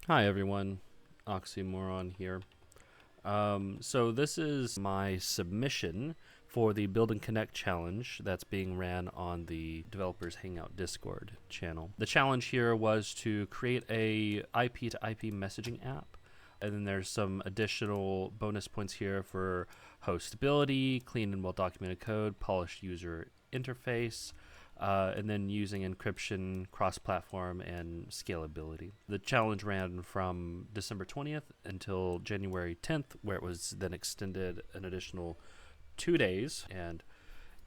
Hi everyone, Oxymoron here. So this is my submission for the Build and Connect challenge that's being ran on the Developers Hangout Discord channel. The challenge here was to create a IP to IP messaging app, and then there's some additional bonus points here for hostability, clean and well-documented code, polished user interface, and then using encryption, cross-platform, and scalability. The challenge ran from December 20th until January 10th, where it was then extended an additional 2 days, and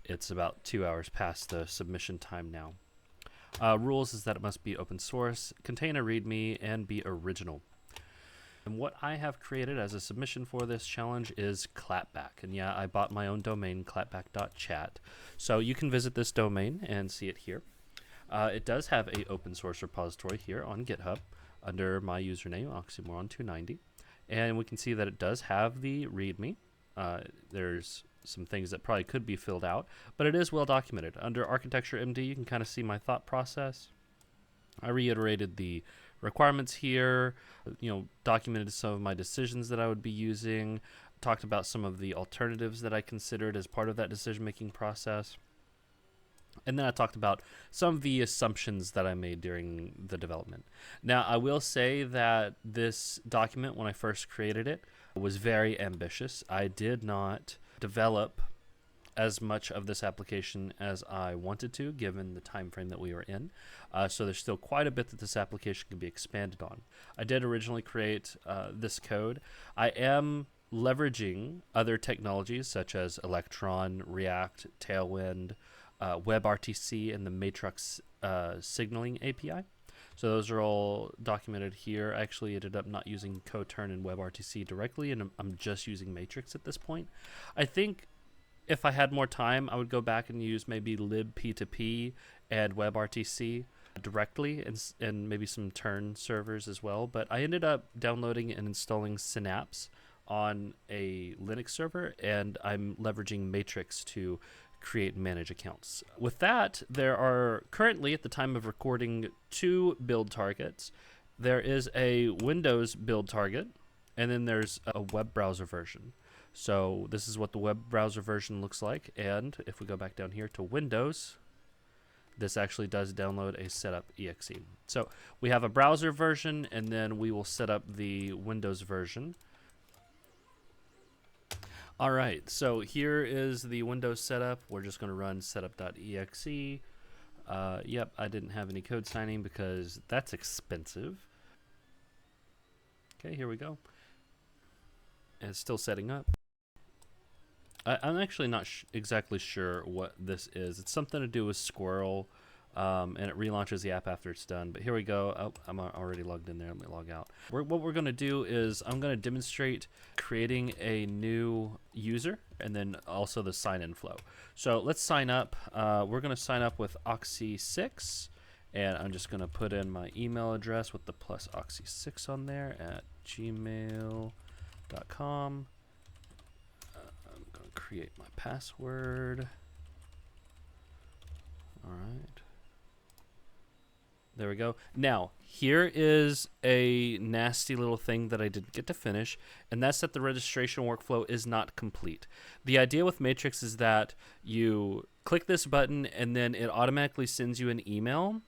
it's about 2 hours past the submission time now. Rules is that it must be open source, contain a README, and be original. And what I have created as a submission for this challenge is Clapback. And yeah, I bought my own domain, clapback.chat. So you can visit this domain and see it here. It does have a open source repository here on GitHub under my username, Oxymoron290. And we can see that it does have the README. There's some things that probably could be filled out, but it is well documented. Under Architecture MD, you can kind of see my thought process. I reiterated the requirements here, documented some of my decisions that I would be using, talked about some of the alternatives that I considered as part of that decision-making process. And then I talked about some of the assumptions that I made during the development. Now, I will say that this document, when I first created it, was very ambitious. I did not develop as much of this application as I wanted to, given the time frame that we were in. So there's still quite a bit that this application can be expanded on. I did originally create this code. I am leveraging other technologies such as Electron, React, Tailwind, WebRTC, and the Matrix signaling API. So those are all documented here. I actually ended up not using Coturn and WebRTC directly, and I'm just using Matrix at this point. I think if I had more time, I would go back and use maybe libp2p and WebRTC directly, and maybe some Turn servers as well. But I ended up downloading and installing Synapse on a Linux server, and I'm leveraging Matrix to create and manage accounts. With that, there are currently, at the time of recording, 2 build targets. There is a Windows build target, and then there's a web browser version. So this is what the web browser version looks like, and if we go back down here to Windows, this actually does download a setup exe. So we have a browser version, and then we will set up the Windows version. All right, so here is the Windows setup. We're just going to run setup.exe. Yep, I didn't have any code signing because that's expensive. Okay, here we go. And it's still setting up. I'm actually not exactly sure what this is. It's something to do with Squirrel, and it relaunches the app after it's done. But here we go. Oh, I'm already logged in there. Let me log out. What we're going to do is I'm going to demonstrate creating a new user and then also the sign-in flow. So let's sign up. We're going to sign up with Oxy6, and I'm just going to put in my email address with the plus Oxy6 on there at gmail.com. Create my password. All right. There we go. Now, here is a nasty little thing that I didn't get to finish, and that's that the registration workflow is not complete. The idea with Matrix is that you click this button, and then it automatically sends you an email,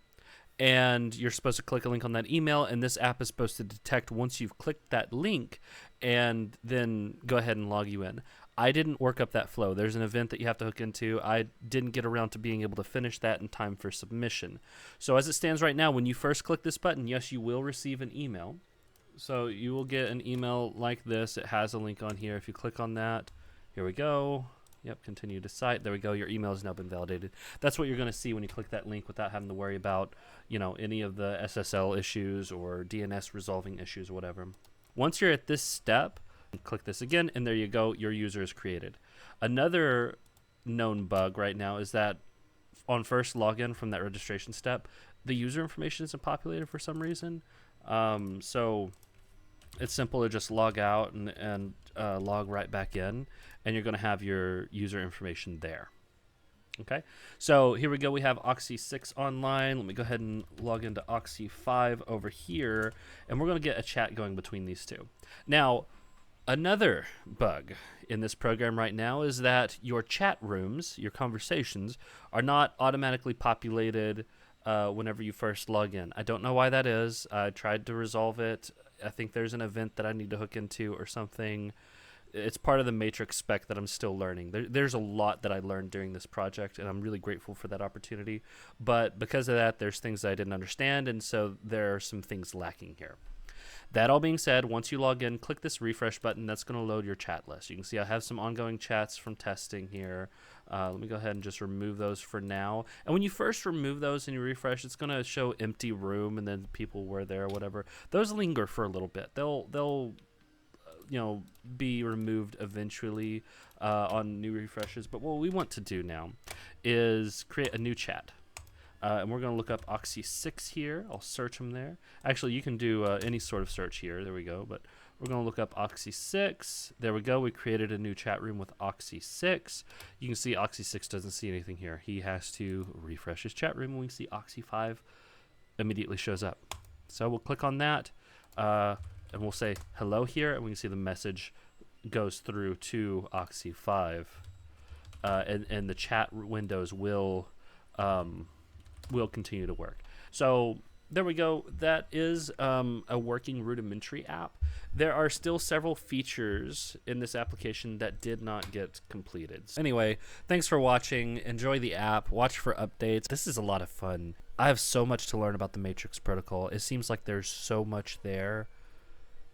and you're supposed to click a link on that email, and this app is supposed to detect once you've clicked that link and then go ahead and log you in. I didn't work up that flow. There's an event that you have to hook into. I didn't get around to being able to finish that in time for submission. So as it stands right now, when you first click this button, yes, you will receive an email. So you will get an email like this. It has a link on here. If you click on that, here we go. Yep, continue to site. There we go. Your email has now been validated. That's what you're going to see when you click that link without having to worry about, any of the SSL issues or DNS resolving issues or whatever. Once you're at this step, click this again, and there you go. Your user is created. Another known bug right now is that on first login from that registration step, the user information isn't populated for some reason. So it's simple to just log out and log right back in, and you're going to have your user information there. Okay, so here we go. We have Oxy 6 online. Let me go ahead and log into Oxy 5 over here, and we're going to get a chat going between these two. Now, another bug in this program right now is that your chat rooms, your conversations, are not automatically populated whenever you first log in. I don't know why that is. I tried to resolve it. I think there's an event that I need to hook into or something. It's part of the Matrix spec that I'm still learning. There's a lot that I learned during this project, and I'm really grateful for that opportunity. But because of that, there's things that I didn't understand, and so there are some things lacking here. That all being said, once you log in, click this refresh button. That's going to load your chat list. You can see I have some ongoing chats from testing here. Let me go ahead and just remove those for now. And when you first remove those and you refresh, it's going to show empty room and then people were there or whatever. Those linger for a little bit. They'll be removed eventually on new refreshes. But what we want to do now is create a new chat. And we're going to look up Oxy 6 here. I'll search them there. Actually, you can do any sort of search here. There we go. But we're going to look up Oxy 6. There we go. We created a new chat room with Oxy 6. You can see Oxy 6 doesn't see anything here. He has to refresh his chat room, and we can see Oxy 5 immediately shows up. So we'll click on that, and we'll say hello here, and we can see the message goes through to Oxy 5. And the chat windows will continue to work. So there we go. That is a working rudimentary app. There are still several features in this application that did not get completed. Anyway, thanks for watching. Enjoy the app. Watch for updates. This is a lot of fun. I have so much to learn about the Matrix protocol. It seems like there's so much there.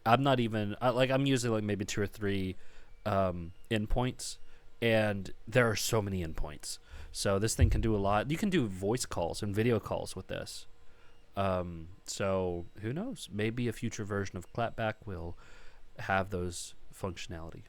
I'm not even I'm using like maybe 2 or 3 endpoints, and there are so many endpoints. So this thing can do a lot. You can do voice calls and video calls with this. So who knows? Maybe a future version of Clapback will have those functionality.